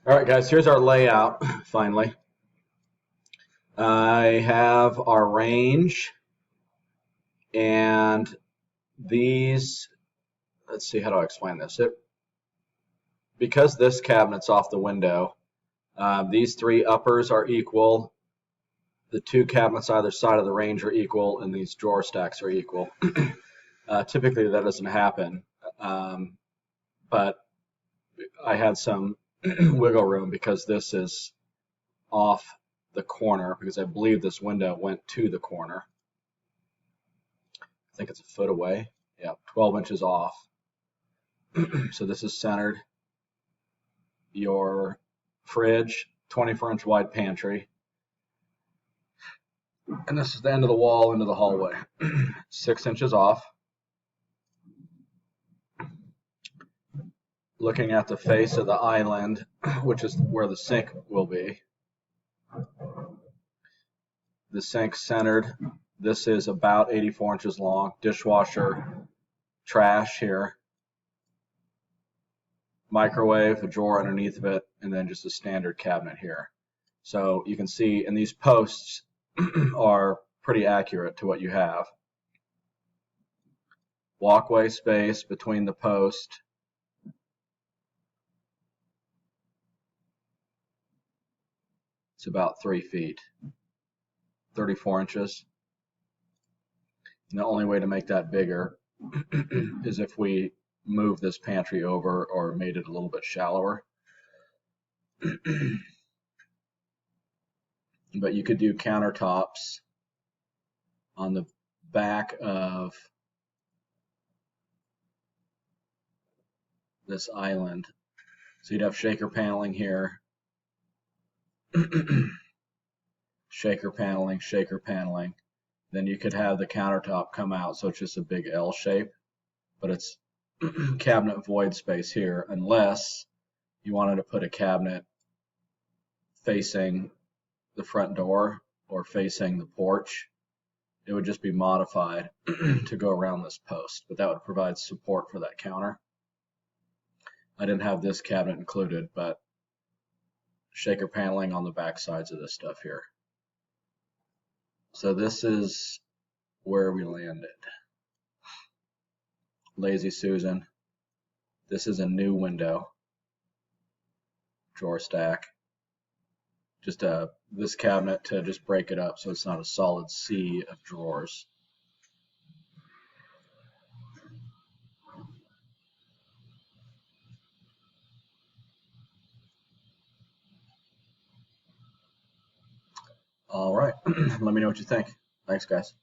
All right, guys, here's our layout, finally. I have our range, and these, let's see, how do I explain this? Because this cabinet's off the window, these three uppers are equal, the two cabinets either side of the range are equal, and these drawer stacks are equal. Typically, that doesn't happen, but I had some wiggle room because this is off the corner, because I believe this window went to the corner. I think it's a foot away. Yeah, 12 inches off. So this is centered. Your fridge, 24-inch wide pantry. And this is the end of the wall into the hallway. 6 inches off. Looking at the face of the island, which is where the sink will be. The sink centered. This is about 84 inches long. Dishwasher, trash here. Microwave, a drawer underneath of it, and then just a standard cabinet here. So you can see, and these posts are pretty accurate to what you have. Walkway space between the post. It's about 3 feet, 34 inches. And the only way to make that bigger is if we move this pantry over or made it a little bit shallower. But you could do countertops on the back of this island. So you'd have shaker paneling here. Shaker paneling, shaker paneling. Then you could have the countertop come out, so it's just a big L shape, but it's cabinet void space here, unless you wanted to put a cabinet facing the front door or facing the porch. It would just be modified to go around this post, but that would provide support for that counter. I didn't have this cabinet included, but shaker paneling on the back sides of this stuff here. So this is where we landed. Lazy Susan. This is a new window. Drawer stack. Just this cabinet to just break it up so it's not a solid sea of drawers. All right, let me know what you think. Thanks, guys.